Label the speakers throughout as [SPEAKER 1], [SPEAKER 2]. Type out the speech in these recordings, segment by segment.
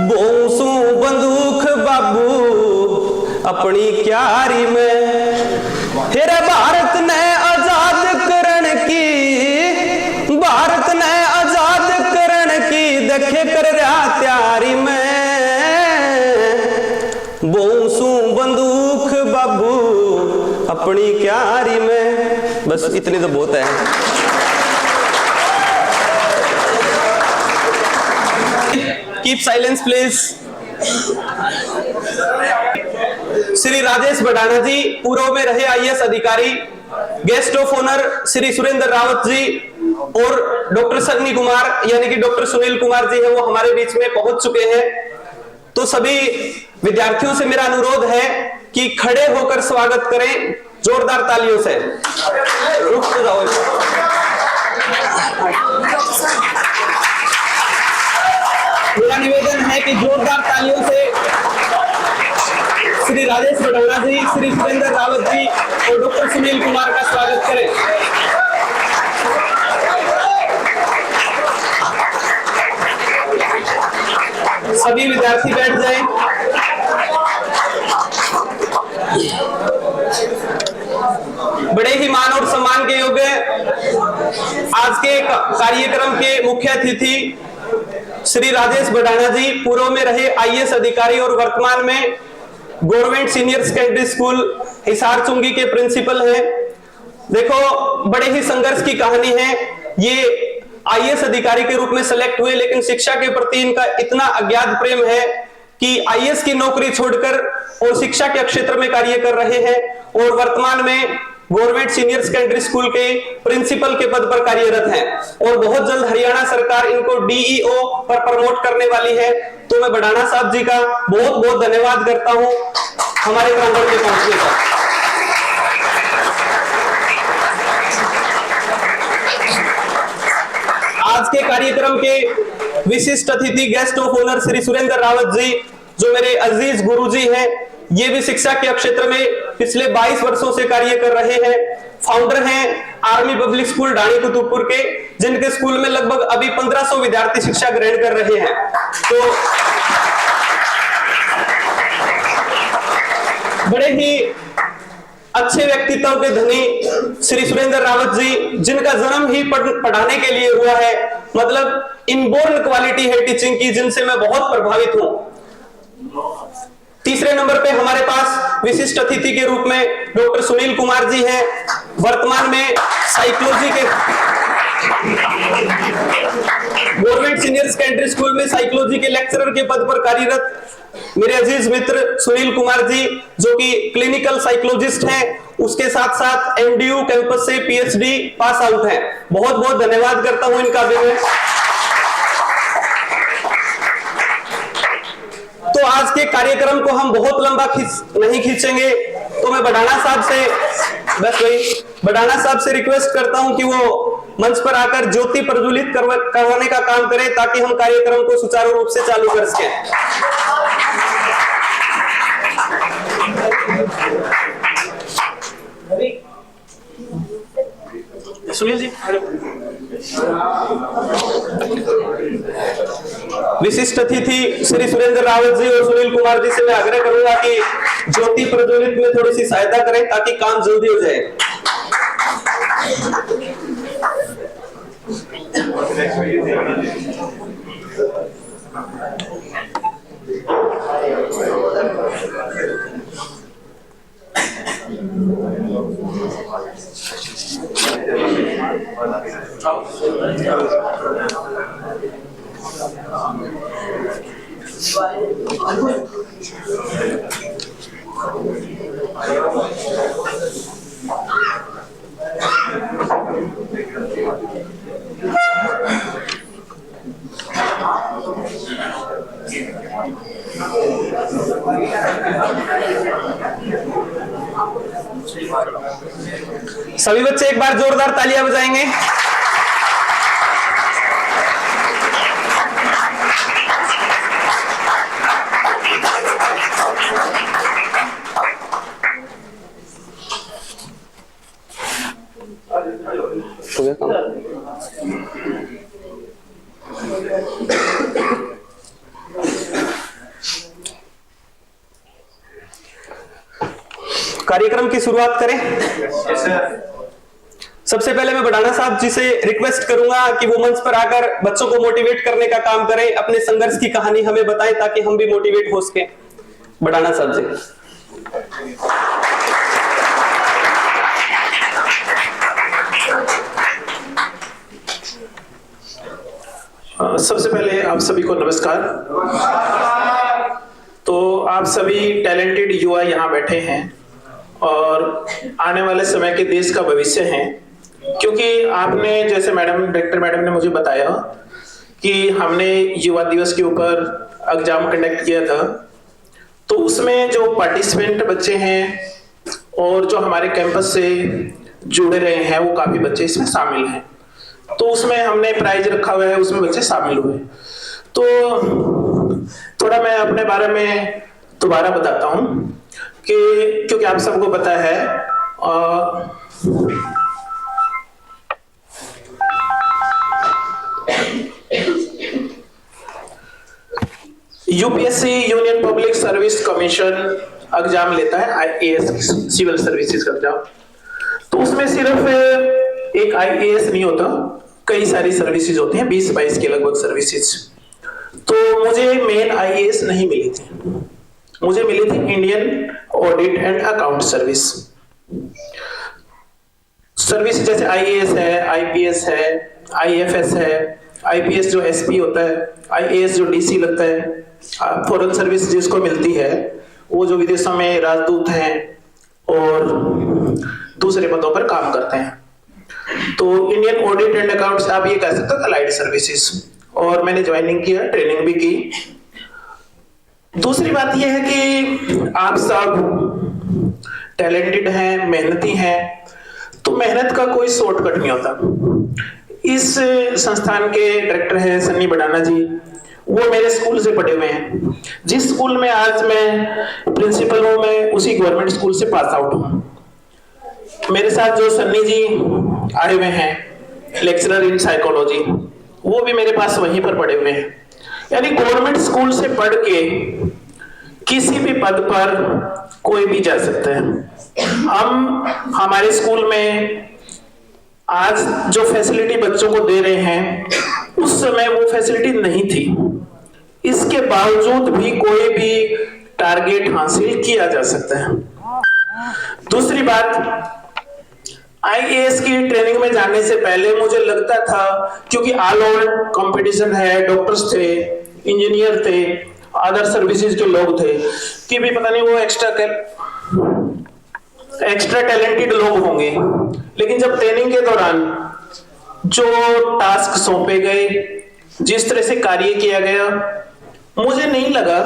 [SPEAKER 1] बोसू बंदूक बाबू अपनी क्यारी में, फिर भारत ने आजाद करण की, भारत ने आजाद करण की देखे कर रहा तैयारी में, बोसू बंदूक बाबू अपनी क्यारी में। बस इतनी तो बहुत है। Keep silence please. Shri Rajesh Badana ji पूर्व में रहे आईएएस अधिकारी, guest of honour Shri Surendra Rawat ji और डॉक्टर सन्नी कुमार यानी कि डॉक्टर सुनील कुमार जी है वो हमारे बीच में पहुंच चुके हैं। तो सभी विद्यार्थियों से मेरा अनुरोध है कि खड़े होकर स्वागत करें जोरदार तालियों से। रुक जाओ। मेरा निवेदन है कि जोरदार तालियों से श्री राजेश बडाना जी, श्री सुरेंद्र रावत जी और डॉक्टर सुनील कुमार का स्वागत करें। सभी विद्यार्थी बैठ जाएं। बड़े ही मान और सम्मान के योग्य आज के कार्यक्रम के मुख्य अतिथि श्री राजेश बडाना जी पूर्व में रहे आईएएस अधिकारी और वर्तमान में government senior secondary school Hisar चुंगी के प्रिंसिपल हैं। देखो बड़े ही संघर्ष की कहानी है। ये आईएएस अधिकारी के रूप में सिलेक्ट हुए लेकिन शिक्षा के प्रति इनका इतना अज्ञात प्रेम है कि आईएएस की नौकरी छोड़कर और शिक्षा के क्षेत्र में कार्य कर रहे हैं और वर्तमान में गवर्नमेंट सीनियर सेकेंडरी स्कूल के प्रिंसिपल के पद पर कार्यरत हैं और बहुत जल्द हरियाणा सरकार इनको डीईओ पर प्रमोट करने वाली है। तो मैं बडाना साहब जी का बहुत बहुत धन्यवाद करता हूं हमारे प्रांगण में पहुंचने का। आज के कार्यक्रम के विशिष्ट अतिथि guest of honour Shri Surendra Rawat ji जो मेरे अजीज गुरुजी हैं, ये भी शिक्षा के क्षेत्र में पिछले 22 वर्षों से कार्य कर रहे हैं। फाउंडर हैं आर्मी पब्लिक स्कूल डाणी कुतुबपुर के, जिनके स्कूल में लगभग अभी 1500 विद्यार्थी शिक्षा ग्रहण कर रहे हैं। तो बड़े ही अच्छे व्यक्तित्व के धनी श्री सुरेंद्र रावत जी, जिनका जन्म ही पढ़ाने के लिए हुआ है, मतलब इनबोर्न क्वालिटी है टीचिंग की, जिनसे मैं बहुत प्रभावित हूं। तीसरे नंबर पे हमारे पास विशिष्ट अतिथि के रूप में डॉक्टर सुनील कुमार जी हैं, वर्तमान में साइकोलॉजी के गवर्नमेंट सीनियर सेकेंडरी स्कूल में साइकोलॉजी के लेक्चरर के पद पर कार्यरत मेरे अजीज मित्र सुनील कुमार जी जो कि क्लिनिकल साइकोलॉजिस्ट हैं, उसके साथ साथ एमडीयू कैंपस से पीएचडी पास आउट हैं। बहुत बहुत धन्यवाद करता हूं इनका भी मैं। तो आज के कार्यक्रम को हम बहुत लंबा नहीं खींचेंगे, तो मैं बडाना साहब से रिक्वेस्ट करता हूं कि वो मंच पर आकर ज्योति प्रज्वलित करवाने का काम करें ताकि हम कार्यक्रम को सुचारू रूप से चालू कर सकें। सुनील जी। विशिष्ट अतिथि श्री सुरेंद्र रावत जी और सुनील कुमार जी से मैं आग्रह करूंगा कि ज्योति प्रज्वलित में थोड़ी सी सहायता करें ताकि काम जल्दी हो जाए। सभी बच्चे एक बार जोरदार तालियां बजाएंगे। हो गया काम? कार्यक्रम की शुरुआत करें। सबसे पहले मैं बढ़ाना साहब जी से रिक्वेस्ट करूंगा कि वो मंच पर आकर बच्चों को मोटिवेट करने का काम करें, अपने संघर्ष की कहानी हमें बताएं ताकि हम भी मोटिवेट हो सके। बढ़ाना साहब जी।
[SPEAKER 2] सबसे पहले आप सभी को नमस्कार। तो आप सभी टैलेंटेड युवा यहाँ बैठे हैं और आने वाले समय के देश का भविष्य हैं, क्योंकि आपने जैसे डायरेक्टर मैडम ने मुझे बताया कि हमने युवा दिवस के ऊपर एग्जाम कंडक्ट किया था, तो उसमें जो पार्टिसिपेंट बच्चे हैं और जो हमारे कैंपस से जुड़े रहे हैं वो काफी बच्चे इसमें शामिल हैं। तो उसमें हमने प्राइज रखा हुआ है, उसमें बच्चे शामिल हुए। तो थोड़ा मैं अपने बारे में दोबारा बताता हूं कि क्योंकि आप सबको पता है UPSC union public service commission exam लेता है, आईएएस सिविल सर्विसेज का एग्जाम। तो उसमें सिर्फ एक आईएएस नहीं होता, कई सारी सर्विसेज होती हैं, 20-22 के लगभग सर्विसेज। तो मुझे मेन आईएएस नहीं मिली थी, मुझे मिली थी Indian audit and account service. Service जैसे आईएएस है, आईपीएस है, आईएफएस है, आईपीएस जो एसपी होता है, आईएएस जो डीसी लगता है, फॉरेन सर्विस जिसको मिलती है वो जो विदेशों में राजदूत हैं और दूसरे पदों पर काम करते हैं। तो इंडियन ऑडिट एंड अकाउंट्स आप ये कह सकते हो अलाइड सर्विसेज, और मैंने ज्वाइनिंग किया, ट्रेनिंग भी की। दूसरी बात यह है कि आप सब टैलेंटेड हैं, मेहनती हैं, तो मेहनत का कोई शॉर्टकट नहीं होता। इस संस्थान के डायरेक्टर हैं सन्नी बडाना जी, वो मेरे स्कूल से पढ़े हुए हैं। जिस स्कूल में आज मैं प्रिंसिपल हूं, मैं उसी गवर्नमेंट स्कूल से पास आउट हूं। मेरे साथ जो सन्नी जी आए हुए हैं लेक्चरर इन साइकोलॉजी, वो भी मेरे पास वहीं पर पढ़े हुए हैं। यानी गवर्नमेंट स्कूल से पढ़ के किसी भी पद पर कोई भी जा सकता है। हमारे स्कूल में आज जो फैसिलिटी बच्चों को दे रहे हैं, उस समय वो फैसिलिटी नहीं थी। इसके बावजूद भी कोई भी टारगेट हासिल किया जा सकता है। दूसरी बात, आईएएस की ट्रेनिंग में जाने से पहले मुझे लगता था, क्योंकि ऑल ओवर कंपटीशन है, डॉक्टर्स थे, इंजीनियर थे, अदर सर्विसेज के लोग थे, कि भी पता नहीं वो एक्स्ट्रा टैलेंटेड लोग होंगे। लेकिन जब ट्रेनिंग के दौरान जो टास्क सौंपे गए, जिस तरह से कार्य किया गया, मुझे नहीं लगा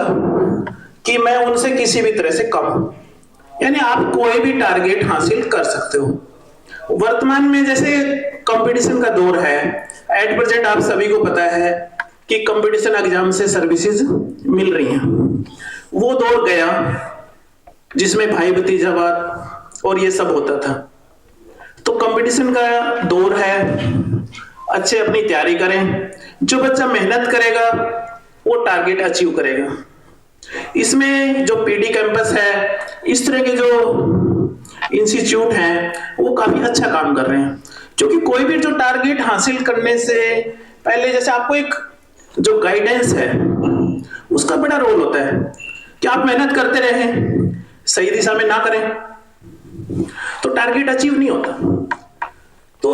[SPEAKER 2] कि मैं उनसे किसी भी तरह से कम हूं। यानी आप कोई भी टारगेट हासिल कर सकते हो। वर्तमान में जैसे कंपटीशन का दौर है, एट प्रेजेंट आप सभी को पता है कि कंपटीशन एग्जाम से सर्विसेज मिल रही हैं। वो दौर गया जिसमें भाई भतीजावाद और ये सब होता था। तो कंपटीशन का दौर है, अच्छे अपनी तैयारी करें। जो बच्चा मेहनत करेगा वो टारगेट अचीव करेगा। इसमें जो पीडी कैंपस है, इस तरह के जो इंस्टीट्यूट हैं, वो काफी अच्छा काम कर रहे हैं। क्योंकि कोई भी जो टारगेट हासिल करने से पहले जैसे आपको एक जो गाइडेंस है उसका बड़ा रोल होता है कि आप मेहनत करते रहें, सही दिशा में ना करें तो टारगेट अचीव नहीं होता। तो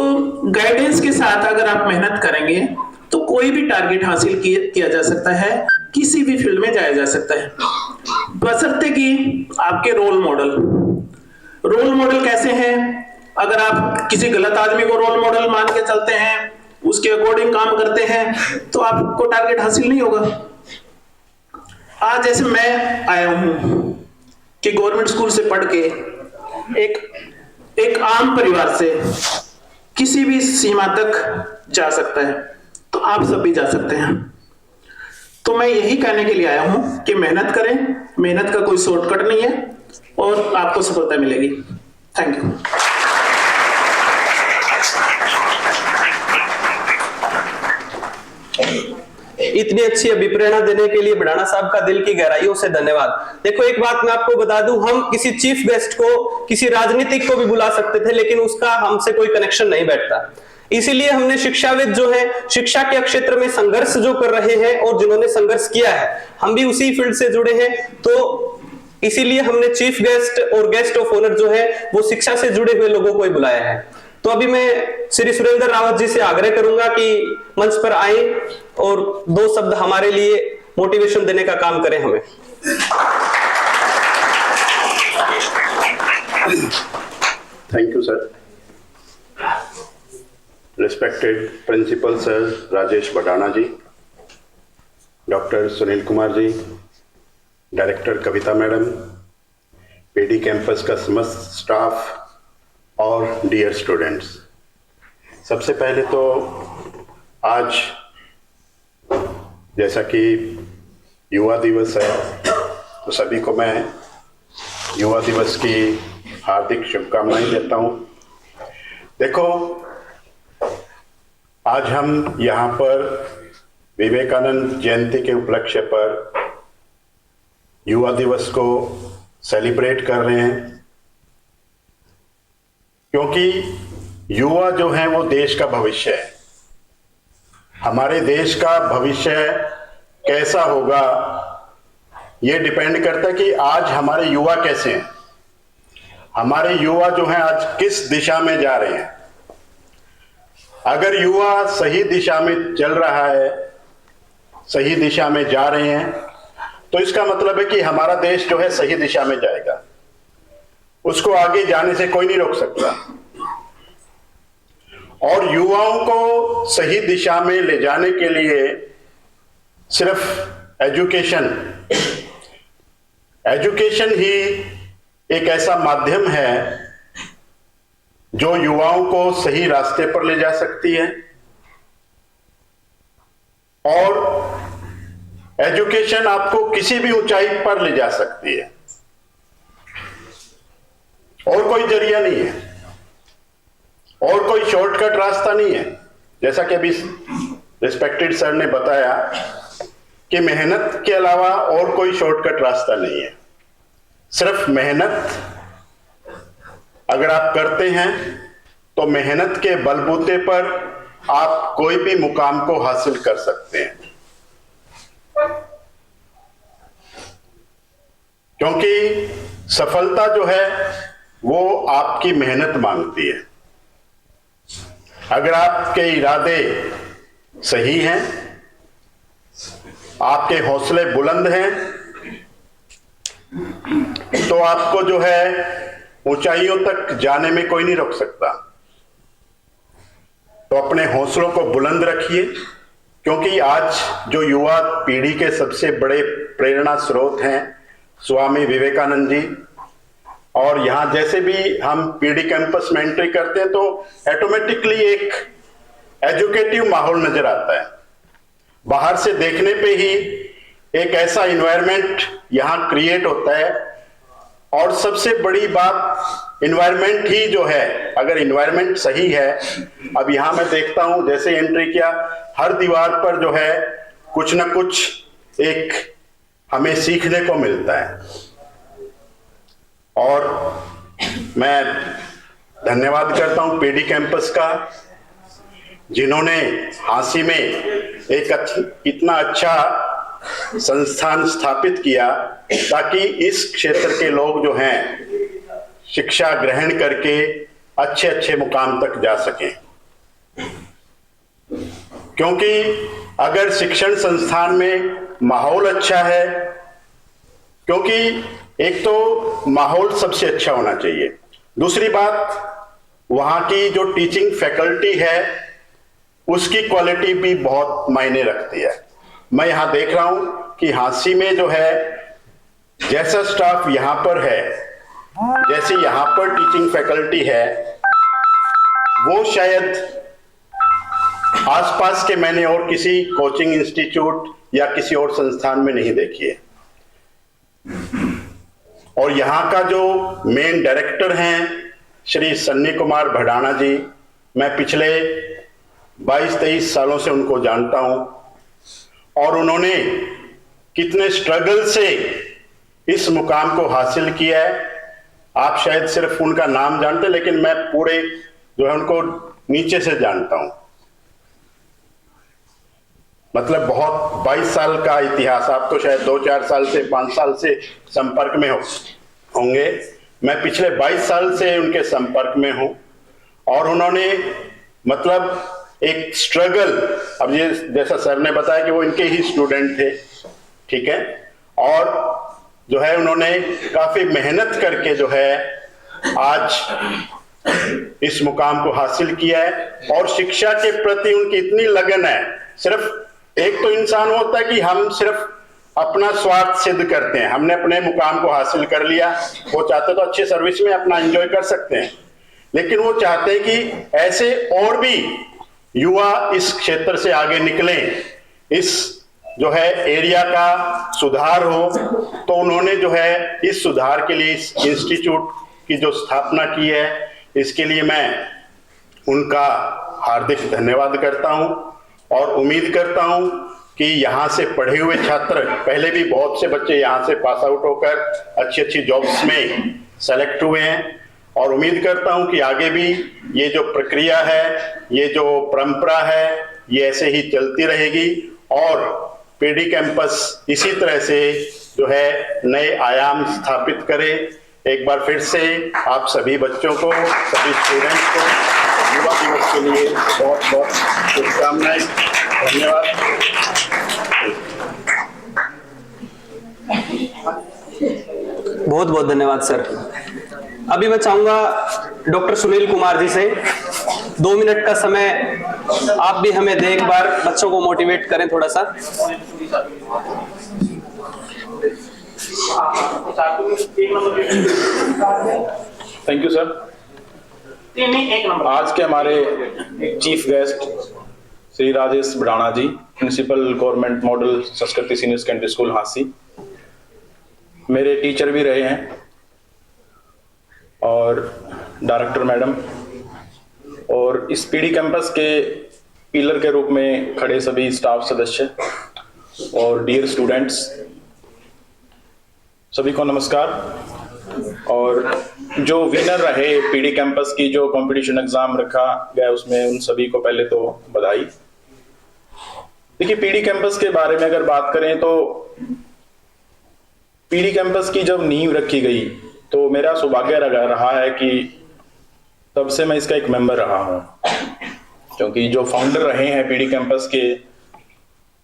[SPEAKER 2] गाइडेंस के साथ अगर आप मेहनत करेंगे तो कोई भी टारगेट हासिल किया जा सकता है, किसी भी फील्ड में जाया जा सकता है, बशर्ते कि आपके रोल मॉडल कैसे हैं। अगर आप किसी गलत आदमी को रोल मॉडल मान के चलते हैं, उसके अकॉर्डिंग काम करते हैं, तो आपको टारगेट हासिल नहीं होगा। आज जैसे मैं आया हूं कि गवर्नमेंट स्कूल से पढ़ के एक आम परिवार से किसी भी सीमा तक जा सकता है, तो आप सब भी जा सकते हैं। तो मैं यही कहने के लिए आया हूं कि मेहनत करें, मेहनत का कोई शॉर्टकट नहीं है और आपको सफलता मिलेगी। Thank you.
[SPEAKER 1] इतनी अच्छी अभिप्रेरणा देने के लिए बढ़ाना साहब का दिल की गहराइयों से धन्यवाद। देखो एक बात मैं आपको बता दूं, हम किसी चीफ गेस्ट को, किसी राजनीतिक को भी बुला सकते थे, लेकिन उसका हमसे कोई कनेक्शन नहीं बैठता। इसीलिए हमने शिक्षाविद जो है, शिक्षा के क्षेत्र में संघर्ष जो कर रहे हैं और जिन्होंने संघर्ष किया है, हम भी उसी फील्ड से जुड़े हैं, तो इसीलिए हमने चीफ गेस्ट और गेस्ट ऑफ ऑनर जो है वो शिक्षा से जुड़े हुए लोगों को ही बुलाया है। तो अभी मैं श्री सुरेंद्र रावत जी से आग्रह करूंगा कि मंच पर आए और 2 शब्द हमारे लिए मोटिवेशन देने का काम करें हमें।
[SPEAKER 3] Thank you sir. Respected principal sir Rajesh Badana ji, doctor Sunil Kumar ji, director Kavita madam, PD campus का समस्त स्टाफ और डियर स्टूडेंट्स, सबसे पहले तो आज जैसा कि युवा दिवस है तो सभी को मैं युवा दिवस की हार्दिक शुभकामनाएं देता हूं। देखो, आज हम यहाँ पर विवेकानंद जयंती के उपलक्ष्य पर युवा दिवस को सेलिब्रेट कर रहे हैं, क्योंकि युवा जो है वो देश का भविष्य है। हमारे देश का भविष्य कैसा होगा ये डिपेंड करता है कि आज हमारे युवा कैसे हैं, हमारे युवा जो हैं आज किस दिशा में जा रहे हैं। अगर युवा सही दिशा में चल रहा है, सही दिशा में जा रहे हैं, तो इसका मतलब है कि हमारा देश जो है सही दिशा में जाएगा, उसको आगे जाने से कोई नहीं रोक सकता। और युवाओं को सही दिशा में ले जाने के लिए सिर्फ एजुकेशन ही एक ऐसा माध्यम है जो युवाओं को सही रास्ते पर ले जा सकती है। और एजुकेशन आपको किसी भी ऊंचाई पर ले जा सकती है, और कोई जरिया नहीं है, और कोई शॉर्टकट रास्ता नहीं है। जैसा कि अभी रिस्पेक्टेड सर ने बताया कि मेहनत के अलावा और कोई शॉर्टकट रास्ता नहीं है। सिर्फ मेहनत अगर आप करते हैं तो मेहनत के बलबूते पर आप कोई भी मुकाम को हासिल कर सकते हैं, क्योंकि सफलता जो है वो आपकी मेहनत मांगती है। अगर आपके इरादे सही हैं, आपके हौसले बुलंद हैं, तो आपको जो है ऊंचाइयों तक जाने में कोई नहीं रोक सकता। तो अपने हौसलों को बुलंद रखिए, क्योंकि आज जो युवा पीढ़ी के सबसे बड़े प्रेरणा स्रोत हैं स्वामी विवेकानंद जी, और यहां जैसे भी हम पीडी कैंपस में एंट्री करते हैं तो ऑटोमेटिकली एक एजुकेटिव माहौल नजर आता है। बाहर से देखने पे ही एक ऐसा इन्वायरमेंट यहां क्रिएट होता है। और सबसे बड़ी बात इन्वायरमेंट ही जो है, अगर इन्वायरमेंट सही है, अब यहां मैं देखता हूं जैसे एंट्री किया, हर दीवार पर जो है कुछ ना कुछ एक हमें सीखने को मिलता है। और मैं धन्यवाद करता हूं पीडी कैंपस का, जिन्होंने हांसी में एक इतना अच्छा संस्थान स्थापित किया ताकि इस क्षेत्र के लोग जो हैं शिक्षा ग्रहण करके अच्छे अच्छे मुकाम तक जा सकें। क्योंकि अगर शिक्षण संस्थान में माहौल अच्छा है, क्योंकि एक तो माहौल सबसे अच्छा होना चाहिए, दूसरी बात वहां की जो टीचिंग फैकल्टी है उसकी क्वालिटी भी बहुत मायने रखती है। मैं यहां देख रहा हूं कि हांसी में जो है जैसा स्टाफ यहां पर है, जैसे यहां पर टीचिंग फैकल्टी है, वो शायद आसपास के मैंने और किसी कोचिंग इंस्टीट्यूट या किसी और संस्थान में नहीं देखी है। और यहाँ का जो मेन डायरेक्टर हैं श्री सन्नी कुमार भडाना जी, मैं पिछले 22-23 सालों से उनको जानता हूँ। और उन्होंने कितने स्ट्रगल से इस मुकाम को हासिल किया है। आप शायद सिर्फ उनका नाम जानते, लेकिन मैं पूरे जो है उनको नीचे से जानता हूं। मतलब बहुत 22 साल का इतिहास, आप तो शायद 2-4 साल से 5 साल से संपर्क में होंगे। मैं पिछले 22 साल से उनके संपर्क में हूं और उन्होंने मतलब एक स्ट्रगल, अब ये जैसा सर ने बताया कि वो इनके ही स्टूडेंट थे, ठीक है, और जो है उन्होंने काफी मेहनत करके जो है आज इस मुकाम को हासिल किया है। और शिक्षा के प्रति उनकी इतनी लगन है। सिर्फ एक तो इंसान होता है कि हम सिर्फ अपना स्वार्थ सिद्ध करते हैं, हमने अपने मुकाम को हासिल कर लिया, वो चाहते तो अच्छे सर्विस में अपना एंजॉय कर सकते हैं, लेकिन वो चाहते हैं कि ऐसे और भी युवा इस क्षेत्र से आगे निकलें, इस जो है एरिया का सुधार हो। तो उन्होंने जो है इस सुधार के लिए इस इंस्टीट्यूट की जो स्थापना की है, इसके लिए मैं उनका हार्दिक धन्यवाद करता हूं और उम्मीद करता हूं कि यहाँ से पढ़े हुए छात्र, पहले भी बहुत से बच्चे यहाँ से पास आउट होकर अच्छी अच्छी जॉब्स में सेलेक्ट हुए हैं, और उम्मीद करता हूं कि आगे भी ये जो प्रक्रिया है, ये जो परंपरा है, ये ऐसे ही चलती रहेगी और पीडी कैंपस इसी तरह से जो है नए आयाम स्थापित करे। एक बार फिर से आप सभी बच्चों को, सभी स्टूडेंट्स को युवा दिवस के लिए बहुत बहुत शुभकामनाएं। धन्यवाद।
[SPEAKER 1] बहुत बहुत धन्यवाद सर। अभी मैं चाहूंगा डॉक्टर सुनील कुमार जी से 2 मिनट का समय आप भी हमें दे, एक बार बच्चों को मोटिवेट करें थोड़ा सा।
[SPEAKER 4] Thank you sir. आज के हमारे चीफ गेस्ट श्री राजेश बड़ाना जी, प्रिंसिपल गवर्नमेंट मॉडल संस्कृति सीनियर सेकेंडरी स्कूल हांसी, मेरे टीचर भी रहे हैं, और डायरेक्टर मैडम, और इस पीडी कैंपस के पिलर के रूप में खड़े सभी स्टाफ सदस्य और डियर स्टूडेंट्स, सभी को नमस्कार। और जो विनर रहे पीडी कैंपस की जो कंपटीशन एग्जाम रखा गया, उसमें उन सभी को पहले तो बधाई। देखिए, पीडी कैंपस के बारे में अगर बात करें तो पीडी कैंपस की जब नींव रखी गई तो मेरा सौभाग्य रहा है कि तब से मैं इसका एक मेंबर रहा हूं, क्योंकि जो फाउंडर रहे हैं पीडी कैंपस के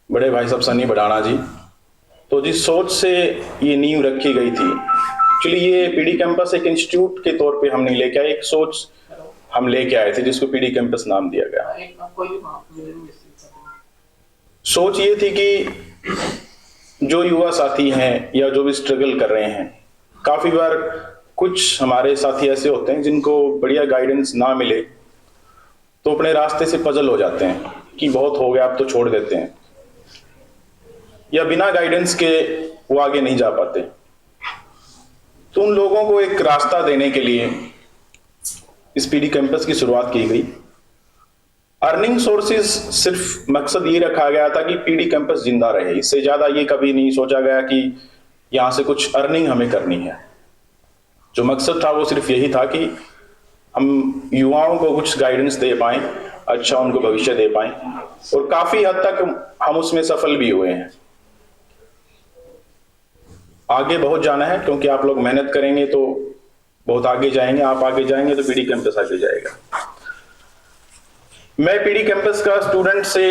[SPEAKER 4] बड़े भाई साहब सनी बड़ाना जी, तो जिस सोच से ये नींव रखी गई थी, एक्चुअली ये पीडी कैंपस एक इंस्टीट्यूट के तौर पे हम नहीं लेके आए, एक सोच हम लेके आए थे जिसको पीडी कैंपस नाम दिया गया। सोच ये थी कि जो युवा साथी हैं या जो भी स्ट्रगल कर रहे हैं, काफी बार कुछ हमारे साथी ऐसे होते हैं जिनको बढ़िया गाइडेंस ना मिले तो अपने रास्ते से पजल हो जाते हैं कि बहुत हो गया, अब तो छोड़ देते हैं, या बिना गाइडेंस के वो आगे नहीं जा पाते। तो उन लोगों को एक रास्ता देने के लिए इस पीडी कैंपस की शुरुआत की गई। अर्निंग सोर्सेज सिर्फ मकसद ये रखा गया था कि पीडी कैंपस जिंदा रहे, इससे ज्यादा ये कभी नहीं सोचा गया कि यहां से कुछ अर्निंग हमें करनी है। जो मकसद था वो सिर्फ यही था कि हम युवाओं को कुछ गाइडेंस दे पाएं, अच्छा उनको भविष्य दे पाएं, और काफी हद तक हम उसमें सफल भी हुए हैं। आगे बहुत जाना है, क्योंकि आप लोग मेहनत करेंगे तो बहुत आगे जाएंगे, आप आगे जाएंगे तो पीडी कैंपस आगे जाएगा। मैं पीडी कैंपस का स्टूडेंट से,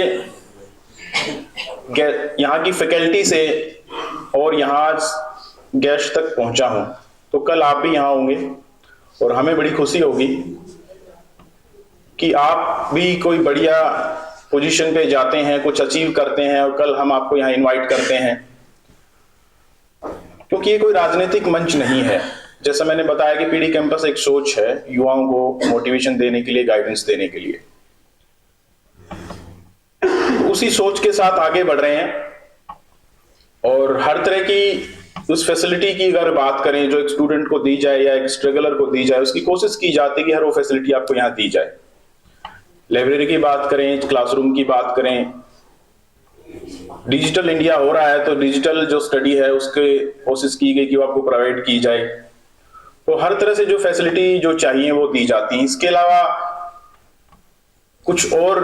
[SPEAKER 4] यहाँ की फैकल्टी से और यहाँ गेस्ट तक पहुंचा हूं, तो कल आप भी यहाँ होंगे और हमें बड़ी खुशी होगी कि आप भी कोई बढ़िया पोजीशन पे जाते हैं, कुछ अचीव करते हैं, और कल हम आपको यहाँ इनवाइट करते हैं। क्योंकि ये कोई राजनीतिक मंच नहीं है, जैसा मैंने बताया कि पीडी कैंपस एक सोच है युवाओं को मोटिवेशन देने के लिए, गाइडेंस देने के लिए। उसी सोच के साथ आगे बढ़ रहे हैं, और हर तरह की उस फैसिलिटी की अगर बात करें जो एक स्टूडेंट को दी जाए या एक स्ट्रगलर को दी जाए, उसकी कोशिश की जाती है कि हर वो फैसिलिटी आपको यहाँ दी जाए। लाइब्रेरी की बात करें, क्लासरूम की बात करें, डिजिटल इंडिया हो रहा है तो डिजिटल जो स्टडी है उसके कोशिश की गई कि वो आपको प्रोवाइड की जाए। तो हर तरह से जो फैसिलिटी जो चाहिए वो दी जाती है। इसके अलावा कुछ और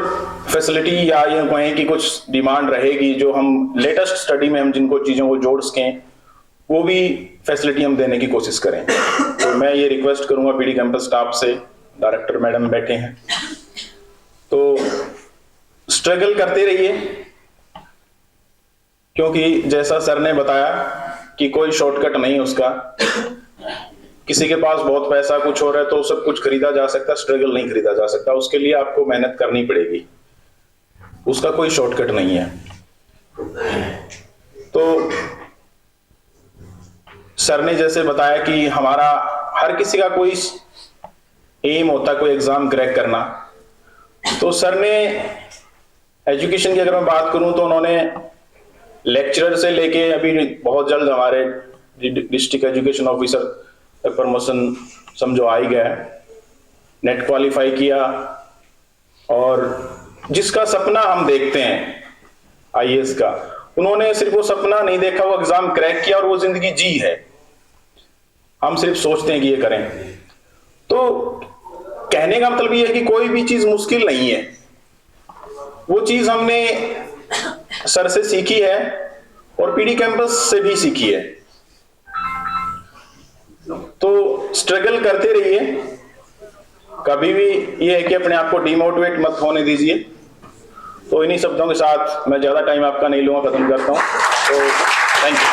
[SPEAKER 4] फैसिलिटी या ये कहें कि कुछ डिमांड रहेगी जो हम लेटेस्ट स्टडी में हम जिनको चीज़ों को जोड़ सकें वो भी फैसिलिटी हम देने की कोशिश करें। तो मैं ये रिक्वेस्ट करूंगा पीडी कैंपस स्टाफ से, डायरेक्टर मैडम बैठे हैं, तो स्ट्रगल करते रहिए, क्योंकि जैसा सर ने बताया कि कोई शॉर्टकट नहीं उसका। किसी के पास बहुत पैसा कुछ हो रहा है तो सब कुछ खरीदा जा सकता, स्ट्रगल नहीं खरीदा जा सकता, उसके लिए आपको मेहनत करनी पड़ेगी, उसका कोई शॉर्टकट नहीं है। तो सर ने जैसे बताया कि हमारा हर किसी का कोई एम होता है कोई एग्जाम क्रैक करना, तो सर ने एजुकेशन की अगर मैं बात करूं तो उन्होंने लेक्चरर से लेके अभी बहुत जल्द हमारे डिस्ट्रिक्ट एजुकेशन ऑफिसर तक प्रमोशन समझो आ ही गया है, नेट क्वालिफाई किया, और जिसका सपना हम देखते हैं आईएएस का, उन्होंने सिर्फ वो सपना नहीं देखा, वो एग्जाम क्रैक किया और वो जिंदगी जी है। हम सिर्फ सोचते हैं कि ये करें। तो कहने का मतलब ये है कि कोई भी चीज मुश्किल नहीं है, वो चीज हमने सर से सीखी है और पीडी कैंपस से भी सीखी है। तो स्ट्रगल करते रहिए, कभी भी ये है कि अपने आप को डिमोटिवेट मत होने दीजिए। तो इन्हीं शब्दों के साथ मैं ज्यादा टाइम आपका नहीं लूंगा, खत्म करता हूं। तो थैंक यू।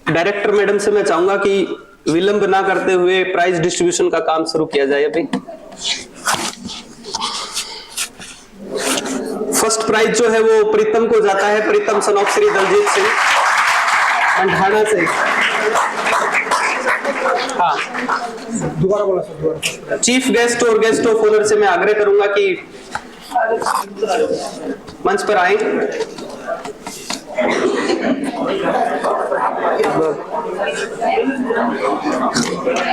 [SPEAKER 1] डायरेक्टर मैडम से मैं चाहूंगा कि विलंब ना करते हुए प्राइज डिस्ट्रीब्यूशन का काम शुरू किया जाए। अभी फर्स्ट प्राइज जो है वो प्रीतम को जाता है, प्रीतम सन ऑफ श्री दलजीत सिंह अंधाना से। हाँ,
[SPEAKER 5] दोबारा बोला सर, दोबारा।
[SPEAKER 1] चीफ गेस्ट और गेस्ट ऑफ ऑनर से मैं आग्रह करूंगा कि मंच पर आए।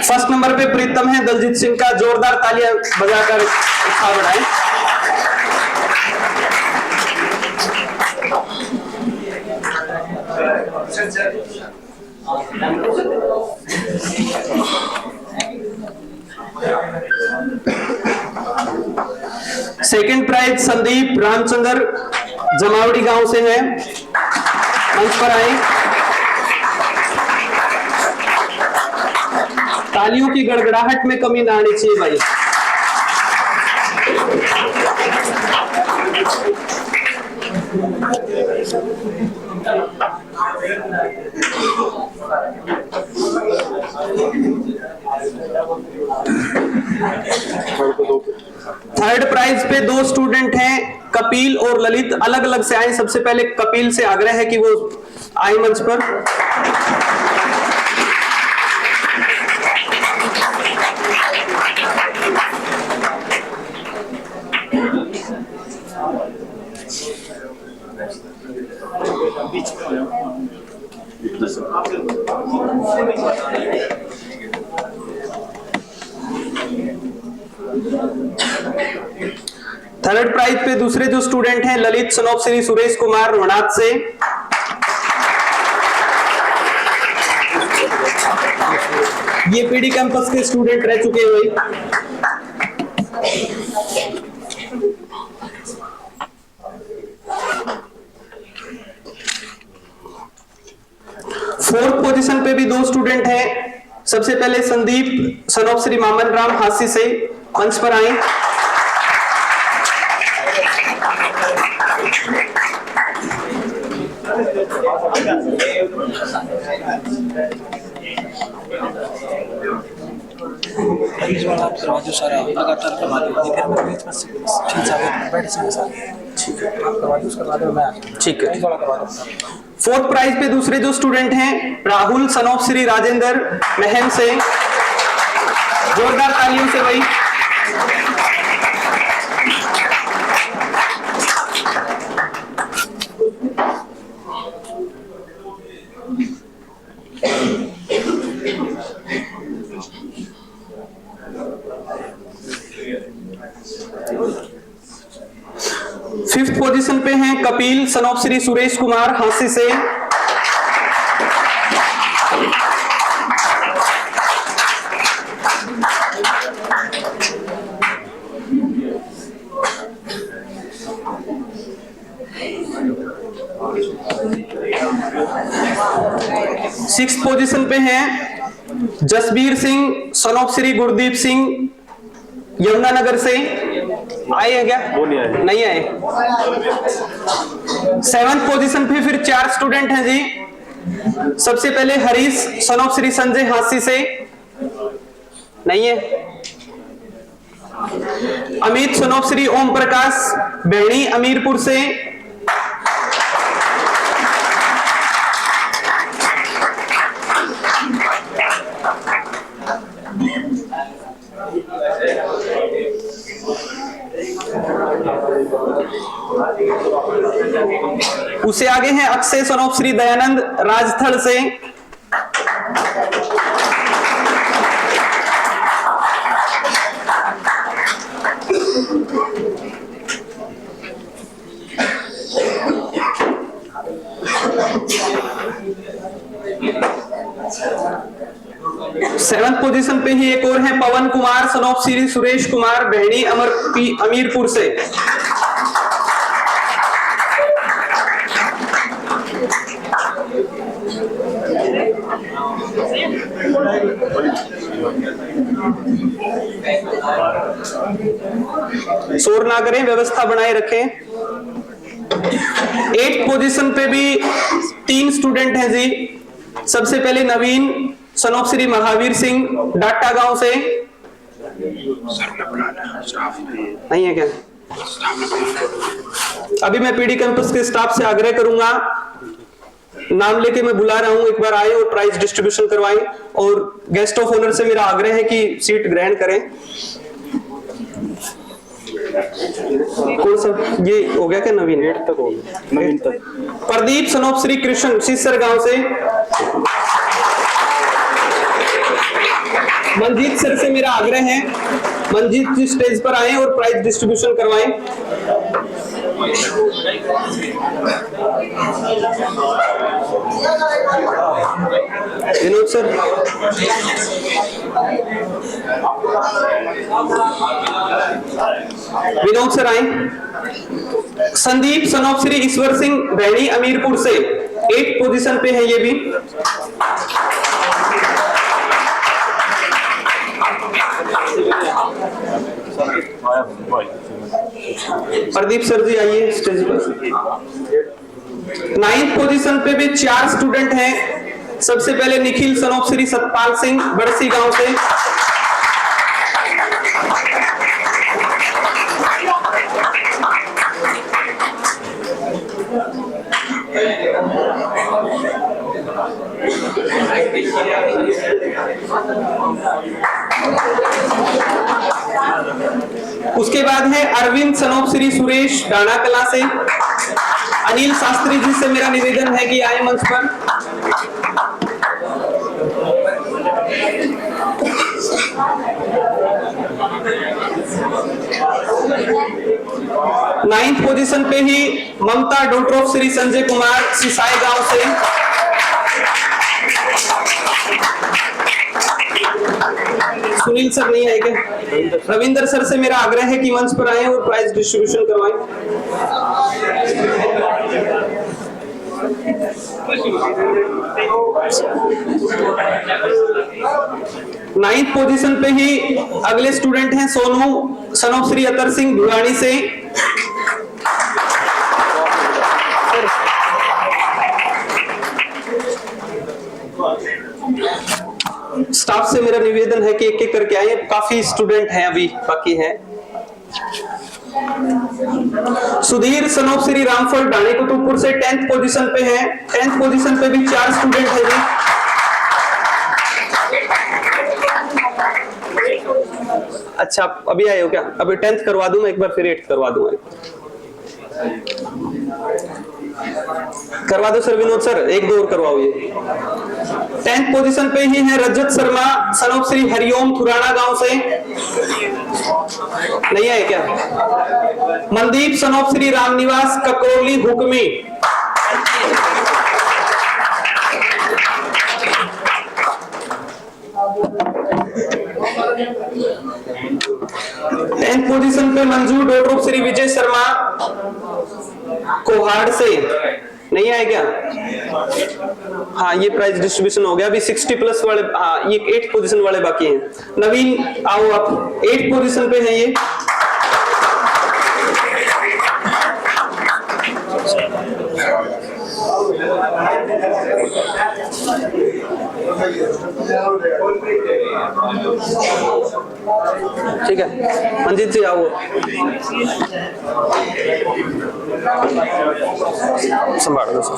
[SPEAKER 1] फर्स्ट नंबर पे प्रीतम है, दलजीत सिंह का जोरदार तालियां बजाकर उत्साह बढ़ाएं। सेकंड प्राइज संदीप रामचंद्र जमावड़ी गांव से है, मंच पर आए। तालियों की गड़गड़ाहट में कमी ना आनी चाहिए भाई। थर्ड प्राइज पे दो स्टूडेंट हैं, कपिल और ललित, अलग अलग से आए। सबसे पहले कपिल से आग्रह है कि वो आए मंच पर। थर्ड प्राइज पे दूसरे जो स्टूडेंट हैं, ललित सन ऑफ श्री सुरेश कुमार रोहनाथ से। ये पीडी कैंपस के स्टूडेंट रह चुके हैं भाई। फोर्थ पोजीशन पे भी दो स्टूडेंट हैं। सबसे पहले संदीप सन ऑफ श्री मामन राम हासी से, मंच पर आए।
[SPEAKER 5] सारा लगातार करवा दो, फिर मैं बीच में ठीक है बैठ सकते सर। ठीक है, आप करवा दो, उसके बाद मैं आ जाऊंगा। ठीक है, करवा दो।
[SPEAKER 1] फोर्थ प्राइज पे दूसरे जो स्टूडेंट हैं, राहुल सन ऑफ श्री राजेंद्र महम से, जोरदार तालियों से भाई। 5th पोजीशन पे हैं कपिल सन ऑफ श्री सुरेश कुमार हांसी से। सिक्स्थ पोजीशन पे हैं जसबीर सिंह सन ऑफ श्री गुरदीप सिंह यमुनानगर से। आए हैं क्या? वो नहीं आए। 7th पोजीशन पे फिर 4 स्टूडेंट हैं जी। सबसे पहले हरीश सन ऑफ श्री संजय हांसी से, नहीं है। अमित सन ऑफ श्री ओम प्रकाश बेहनी अमीरपुर से। उसे आगे हैं अक्षय सन ऑफ श्री दयानंद राजथल से। सेवंथ पोजीशन पे ही एक और है पवन कुमार सन ऑफ श्री सुरेश कुमार बेहनी अमीरपुर से। शोर ना करें, व्यवस्था बनाए रखें। 8th पोजीशन पे भी 3 स्टूडेंट हैं जी। सबसे पहले नवीन सन ऑफ श्री महावीर सिंह डाटा गांव से। नहीं है क्या? अभी मैं पीडी कैंपस के स्टाफ से आग्रह करूंगा, नाम लेके मैं बुला रहा हूं, एक बार आए और प्राइज डिस्ट्रीब्यूशन करवाएं। और गेस्ट ऑफ ऑनर से मेरा आग्रह है कि सीट ग्रहण करें। कौन सा ये हो गया क्या? नवीन 8 तक हो गया। नवीन तक प्रदीप सन ऑफ श्री कृष्ण सीसर गांव से। मंजीत सर से मेरा आग्रह है, मंजीत जी स्टेज पर आए और प्राइज डिस्ट्रीब्यूशन करवाएं। विनोद सर, विनोद सर आए। संदीप सन ऑफ श्री ईश्वर सिंह भैणी अमीरपुर से 8th पोजीशन पे है ये भी। प्रदीप सर जी आइए स्टेज पर। 9th पोजीशन पे भी 4 स्टूडेंट हैं। सबसे पहले निखिल सन ऑफ श्री सतपाल सिंह बड़सी गांव से। उसके बाद है अरविंद सन ऑफ श्री सुरेश डाना कला से। अनिल शास्त्री जी से मेरा निवेदन है कि आए मंच पर। नाइन्थ पोजीशन पे ही ममता डॉटर ऑफ श्री संजय कुमार सिसाई गांव से। सुनील सर नहीं आए क्या? रविंदर सर से मेरा आग्रह है कि मंच पर आए और प्राइज डिस्ट्रीब्यूशन करवाएं। नाइन्थ पोजीशन पे ही अगले स्टूडेंट हैं सोनू सन ऑफ श्री अतर सिंह भिवानी से। स्टाफ से मेरा निवेदन है कि एक एक करके आए, काफी स्टूडेंट हैं अभी बाकी हैं। सुधीर सन ऑफ श्री रामफल डाणी कुतुबपुर से 10th पोजीशन पे हैं। 10th पोजीशन पे भी 4 स्टूडेंट हैं जी। अच्छा अभी आए हो क्या? अभी 10th करवा दूं मैं एक बार, फिर 8th करवा दूंगा। करवा दो सर विनोद सर, 1-2 और करवाओ ये। 10th पोजीशन पे ही है रजत शर्मा सन ऑफ श्री हरिओम थुराना गांव से। नहीं है क्या? मनदीप सन of Shri Ramniwas Kakroli Hukmi. Tenth position पे मंजू डॉटर ऑफ श्री विजय शर्मा कोहाड़ से। नहीं आए क्या? हाँ, ये प्राइज डिस्ट्रीब्यूशन हो गया। अभी 60+ वाले, हाँ, ये 8th पोजीशन वाले बाकी हैं। नवीन आओ, आप 8th पोजीशन पे हैं ये। ठीक है, मंजीत जी आओ, संभाल दो सर।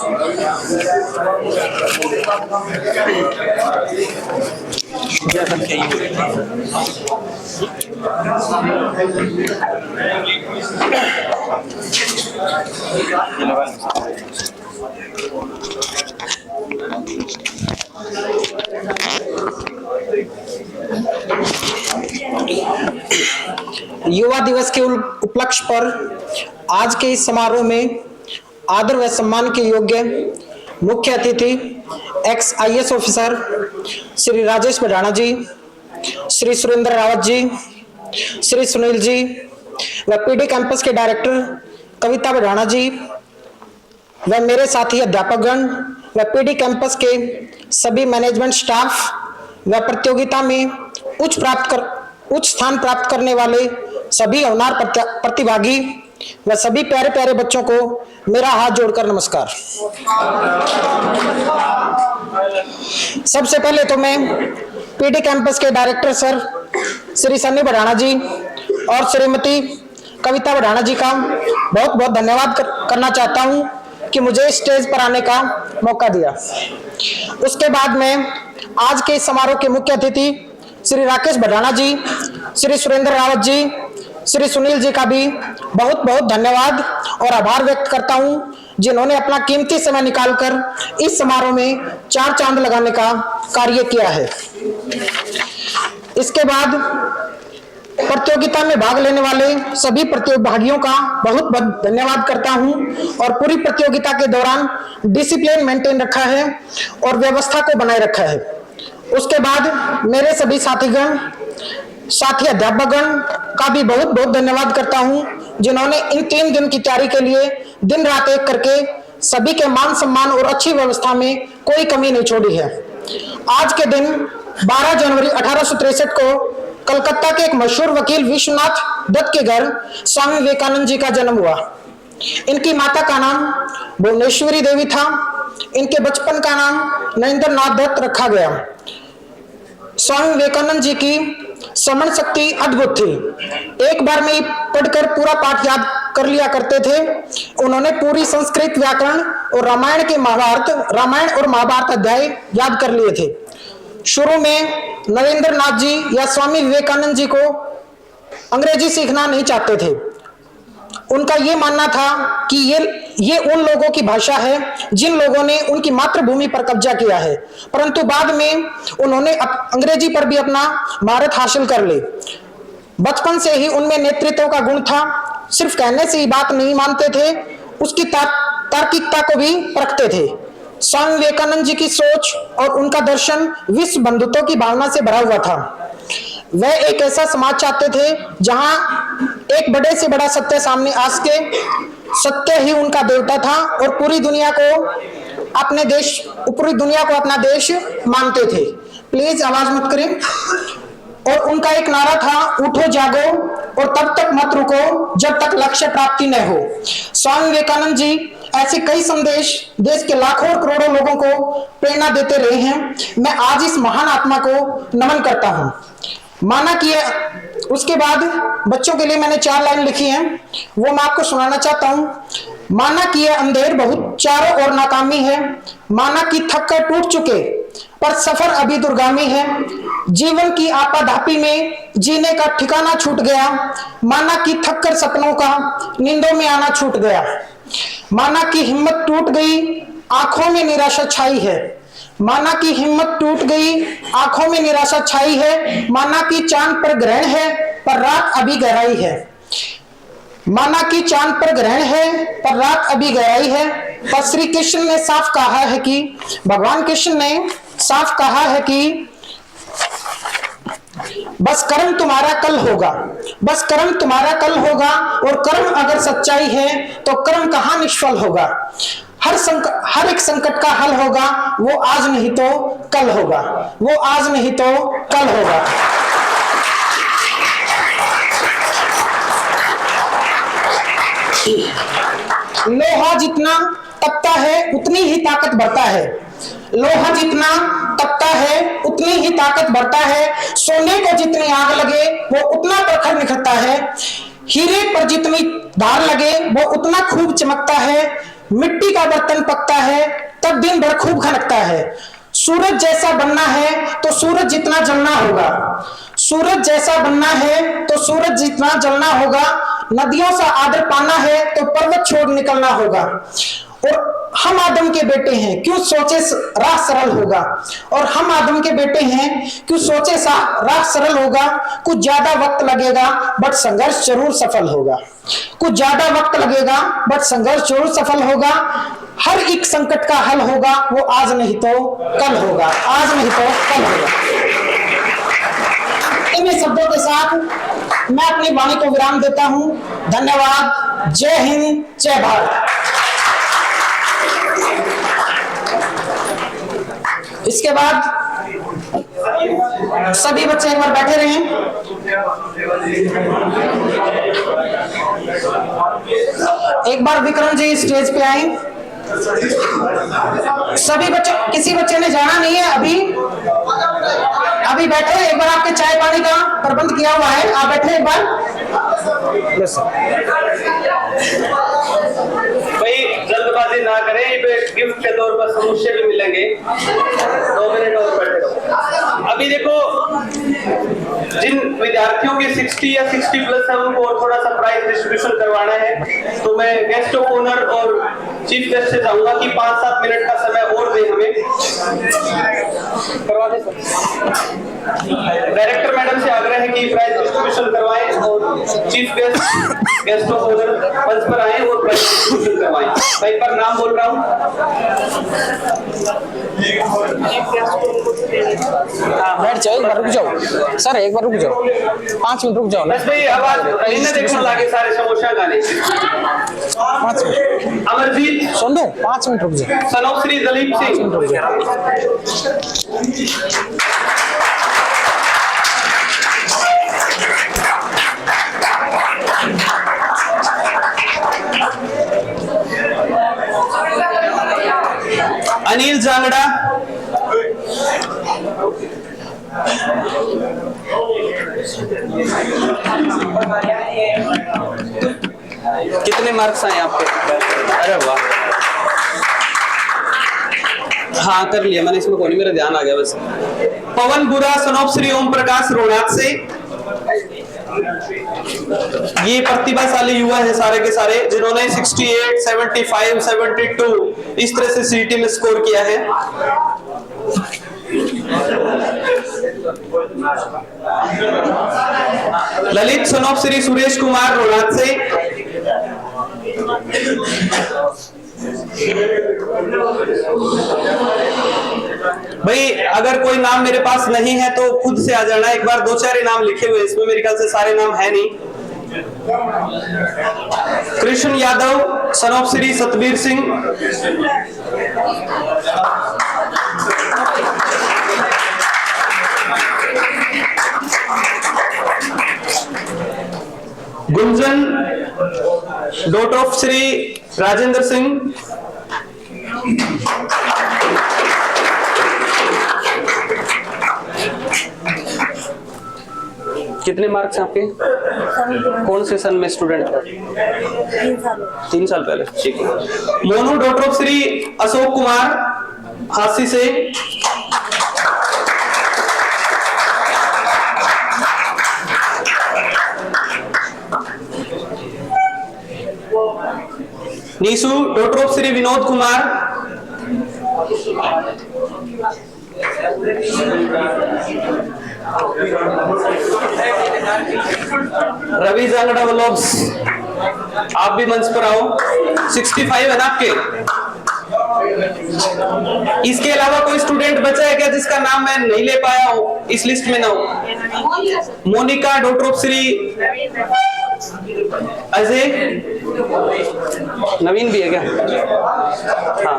[SPEAKER 6] युवा दिवस के उपलक्ष्य पर आज के इस समारोह में आदर व सम्मान के योग्य मुख्य अतिथि ex IAS officer Shri Rajesh Badana ji, Shri Surendra Rawat ji, Shri Sunil ji व PD कैंपस के डायरेक्टर कविता बडाना जी व मेरे साथी अध्यापकगण व PD कैंपस के सभी मैनेजमेंट स्टाफ व प्रतियोगिता में उच्च स्थान प्राप्त करने वाले सभी अवनार प्रतिभागी व सभी प्यारे प्यारे बच्चों को मेरा हाथ जोड़कर नमस्कार। सबसे पहले तो मैं PD कैंपस के डायरेक्टर सर श्री सन्नी बडाना जी और श्रीमती कविता बडाना जी का बहुत बहुत धन्यवाद करना चाहता हूं कि मुझे स्टेज पर आने का मौका दिया। उसके बाद में आज के इस समारोह के मुख्य अतिथि श्री राकेश बडाना जी, श्री सुरेंद्र रावत जी, श्री सुनील जी का भी बहुत बहुत धन्यवाद और आभार व्यक्त करता हूं, जिन्होंने अपना कीमती समय निकालकर इस समारोह में 4 चांद लगाने का कार्य किया है। इसके बाद प्रतियोगिता में भाग लेने वाले सभी प्रतिभागियों का बहुत बहुत धन्यवाद करता हूं और पूरी प्रतियोगिता के दौरान डिसिप्लिन मेंटेन रखा है और व्यवस्था को बनाए रखा है। उसके बाद मेरे सभी साथी अध्यापकगण का भी बहुत बहुत धन्यवाद करता हूं, जिन्होंने इन 3 दिन की तैयारी के लिए दिन रात एक करके सभी के मान सम्मान और अच्छी व्यवस्था में कोई कमी नहीं छोड़ी है। आज के दिन 12 जनवरी 1863 को कलकत्ता के एक मशहूर वकील विश्वनाथ दत्त के घर स्वामी विवेकानंद जी का जन्म हुआ। इनकी माता का नाम भुवनेश्वरी देवी था। इनके बचपन का नाम नरेंद्र नाथ दत्त रखा गया। स्वामी विवेकानंद जी की स्मरण शक्ति अद्भुत थी। एक बार में ही पढ़कर पूरा पाठ याद कर लिया करते थे। उन्होंने पूरी संस्कृत व्याकरण और रामायण और महाभारत अध्याय याद कर लिए थे। शुरू में नरेंद्र नाथ जी या स्वामी विवेकानंद जी को अंग्रेजी सीखना नहीं चाहते थे। उनका ये मानना था कि ये उन लोगों की भाषा है जिन लोगों ने उनकी मातृभूमि पर कब्जा किया है, परंतु बाद में उन्होंने अंग्रेजी पर भी अपना महारत हासिल कर ली। बचपन से ही उनमें नेतृत्व का गुण था। सिर्फ कहने से ही बात नहीं मानते थे, उसकी तार्किकता को भी परखते थे। स्वामी विवेकानंद जी की सोच और उनका दर्शन विश्व बंधुत्व की भावना से भरा हुआ था। वह एक ऐसा समाज चाहते थे जहां एक बड़े से बड़ा सत्य सामने आ सके। सत्य ही उनका देवता था और पूरी दुनिया को अपना देश मानते थे। प्लीज आवाज मत करें। और उनका एक नारा था, उठो जागो और तब तक मत रुको जब तक लक्ष्य प्राप्ति न हो। स्वामी विवेकानंद जी ऐसे कई संदेश देश के लाखों और करोड़ों लोगों को प्रेरणा देते रहे हैं। मैं आज इस महान आत्मा को नमन करता हूं। माना कि उसके बाद बच्चों के लिए मैंने 4 लाइन लिखी हैं, वो मैं आपको सुनाना चाहता हूं। माना कि यह अंधेर बहुत चारों ओर नाकामी है, माना कि थक कर टूट चुके पर सफर अभी दुर्गामी है, जीवन की आपाधापी में जीने का ठिकाना छूट गया, माना कि थक कर सपनों का नींदों में आना छूट गया, माना कि हिम्मत टूट गई, आंखों में निराशा छाई है, माना कि हिम्मत टूट गई, आंखों में निराशा छाई है, माना कि चांद पर ग्रहण है पर रात अभी गहराई है। माना कि चांद पर ग्रहण है पर रात अभी गहराई है, पर श्री कृष्ण ने साफ कहा है कि, भगवान कृष्ण ने साफ कहा है कि बस कर्म तुम्हारा कल होगा, बस कर्म तुम्हारा कल होगा, और कर्म अगर सच्चाई है तो कर्म कहां निष्फल होगा। हर एक संकट का हल होगा, वो आज नहीं तो कल होगा, वो आज नहीं तो कल होगा। लोहा जितना तपता है उतनी ही ताकत बढ़ता है, लोहा जितना तपता है उतनी ही ताकत बढ़ता है, सोने को जितनी आग लगे वो उतना प्रखर निखरता है, हीरे पर जितनी धार लगे वो उतना खूब चमकता है, मिट्टी का बर्तन पकता है तब दिन भर खूब खनकता है। सूरज जैसा बनना है तो सूरज जितना जलना होगा, सूरज जैसा बनना है तो सूरज जितना जलना होगा, नदियों सा आदर पाना है तो पर्वत छोड़ निकलना होगा। और हम आदम के बेटे हैं क्यों सोचे राह सरल होगा, और हम आदम के बेटे हैं क्यों सोचे राह सरल होगा। कुछ ज्यादा वक्त लगेगा बट संघर्ष जरूर सफल होगा, कुछ ज्यादा वक्त लगेगा बट संघर्ष जरूर सफल होगा। हर एक संकट का हल होगा, वो आज नहीं तो कल होगा, आज नहीं तो कल होगा। इन शब्दों के साथ मैं अपनी वाणी को विराम देता हूं। धन्यवाद। जय हिंद, जय भारत। इसके बाद सभी बच्चे एक बार बैठे रहें। एक बार विक्रम जी स्टेज पे आए। सभी बच्चे, किसी बच्चे ने जाना नहीं है अभी बैठे। एक बार आपके चाय पानी का प्रबंध किया हुआ है, आप बैठे एक बार।
[SPEAKER 1] भाई जल्दबाजी ना करें, गिफ्ट के तौर पर समोसे भी मिलेंगे, 2 मिनट और बैठे रहो। अभी देखो जिन विद्यार्थियों के 60 या 60 प्लस है उनको और थोड़ा सा प्राइज डिस्ट्रीब्यूशन करवाना है, तो मैं गेस्ट ऑफ ऑनर और चीफ गेस्ट से चाहूंगा कि 5-7 मिनट का समय और दे हमें। करवा दे सर। डायरेक्टर मैडम से आग्रह है कि प्राइज डिस्ट्रीब्यूशन करवाएं और चीफ गेस्ट ऑफ ऑनर मंच पर आए और प्राइज डिस्ट्रीब्यूशन करवाएं। मैं एक बार नाम बोल रहा हूँ।
[SPEAKER 6] बैठ जाओ, एक बार रुक जाओ सर, एक बार रुक जाओ, 5 मिनट रुक जाओ ना।
[SPEAKER 1] बस भाई आवाज इन्हें देखने लगे सारे समोसा गाने।
[SPEAKER 6] 5 मिनट
[SPEAKER 1] अमरजीत
[SPEAKER 6] सुन दो, 5 मिनट रुक जाओ।
[SPEAKER 1] सनोश्री दलीप सिंह, अनिल जांगड़ा, कितने मार्क्स आए आपके? अरे वाह, हाँ कर लिया मैंने, इसमें कोई मेरा ध्यान आ गया बस। पवन बुरा सनोप श्री ओम प्रकाश रोहनाथ से, ये प्रतिभाशाली युवा है सारे के सारे जिन्होंने 68, 75, 72 इस तरह से सीटी में स्कोर किया है। ललित सनोप श्री सुरेश कुमार रोहनाथ से, भाई अगर कोई नाम मेरे पास नहीं है तो खुद से आ जाना। एक बार 2-4 नाम लिखे हुए, इसमें मेरे ख्याल से सारे नाम है नहीं। कृष्ण यादव सनोप श्री सतबीर सिंह, गुंजन डॉटर ऑफ श्री राजेंद्र सिंह, कितने मार्क्स हैं आपके? कौन से सन में स्टूडेंट है? 3 साल पहले, ठीक है। मोनू डॉटर ऑफ श्री अशोक कुमार हासी से, Nisu daughter of Shri Vinod Kumar, Ravi Jangra vlogs, आप भी मंच पर आओ। 65 है ना आपके? इसके अलावा कोई स्टूडेंट बचा है क्या जिसका नाम मैं नहीं ले पाया हूँ, इस लिस्ट में ना हो? मोनिका, डॉक्टर ऑफ श्री अजय, नवीन भी है क्या? हाँ,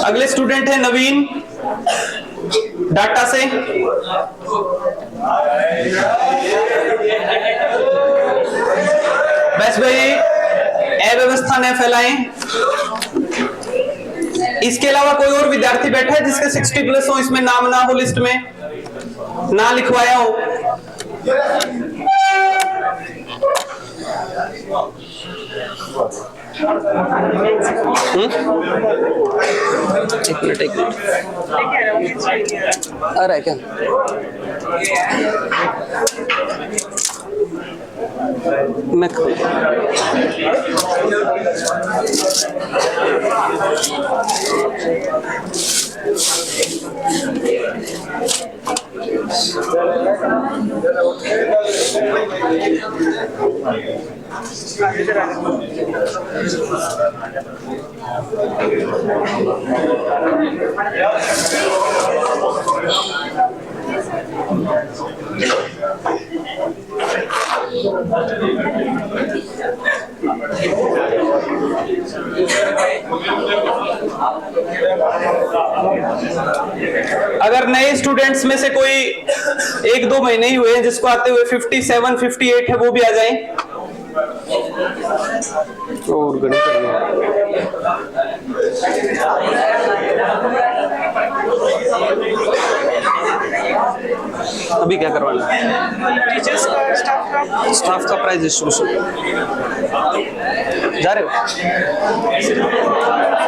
[SPEAKER 1] अगले स्टूडेंट है नवीन, डाटा से। बस भाई अव्यवस्था न फैलाएं। इसके अलावा कोई और विद्यार्थी बैठा है जिसके 60 प्लस हो, इसमें नाम ना हो, लिस्ट में ना लिखवाया हो? एक मिनट आ रहा है क्या? मैं अगर नए स्टूडेंट्स में से कोई 1-2 महीने ही हुए हैं जिसको आते हुए 57, 58 है, वो भी आ जाएं। और गणित अभी क्या करवाना है?
[SPEAKER 6] टीचर्स का,
[SPEAKER 1] स्टाफ का प्राइस डिस्ट्रीब्यूशन जा रहे हो?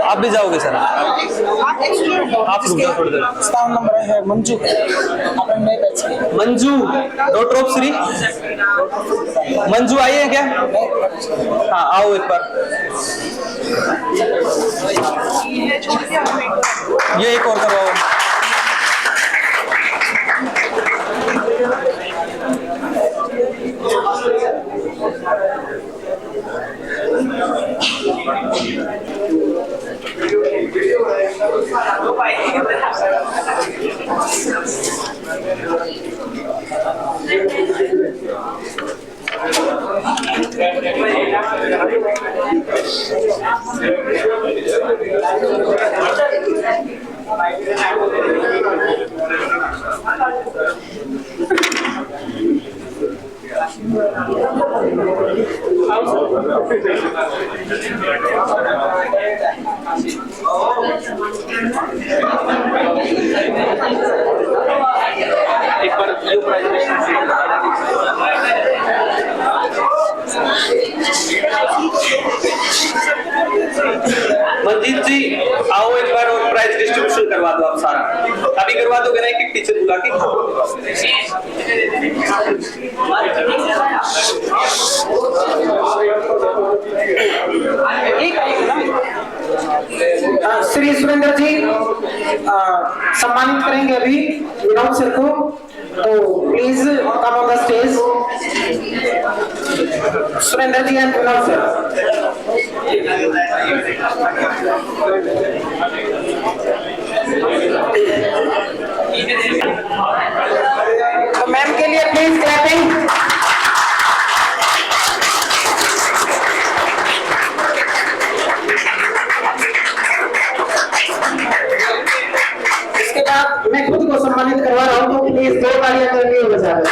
[SPEAKER 1] आप भी जाओगे सर? आप रुक जाओ थोड़ी देर।
[SPEAKER 6] स्टाफ नंबर है मंजू, अपने नए बैच के।
[SPEAKER 1] मंजू, डॉक्टर ऑफ श्री मंजू आई है क्या? हाँ, आओ एक बार। ये एक और करवाओ। एक बार मंजीत जी आओ एक बार और प्राइज डिस्ट्रीब्यूशन करवा दो आप सारा। अभी करवा दोगे ना एक टीचर बुला के?
[SPEAKER 6] श्री सुरेंद्र जी सम्मानित करेंगे अभी विनोद सर को, तो please come on the stage. Surendra ji and Vinod sir. तो मैम के लिए प्लीज क्लैपिंग। इसके बाद मैं खुद को सम्मानित करवा रहा हूँ, तो प्लीज 2 तालियां करके बजा दें।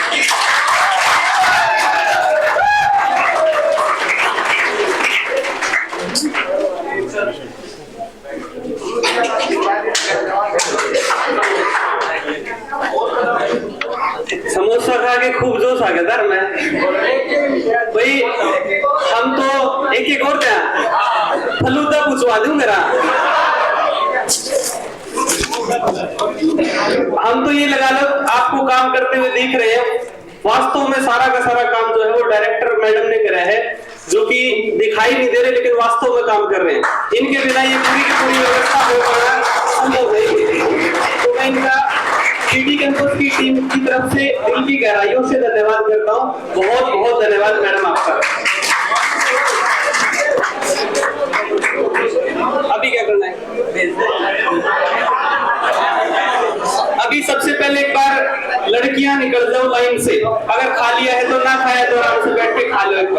[SPEAKER 1] समोसा खा के खूब जोश आ गया दर में भाई। हम तो एक और क्या फलूदा पूछवा दूं मेरा। हम तो ये लगा लो आपको काम करते हुए देख रहे हैं, वास्तव में सारा का सारा काम जो है वो डायरेक्टर मैडम ने करा है, जो कि दिखाई नहीं दे रहे लेकिन वास्तव में काम कर रहे हैं। इनके बिना ये पूरी की पूरी व्यवस्था हो पाना संभव नहीं। तो मैं इनका पीडी कैंपस की टीम की तरफ से दिल की गहराइयों से धन्यवाद करता हूँ। बहुत बहुत धन्यवाद मैडम आपका। अभी क्या करना है? अभी सबसे पहले एक बार लड़कियां निकल जाओ लाइन से, अगर खा लिया है तो ना खाया तो आराम से बैठ के खा लो एक बार।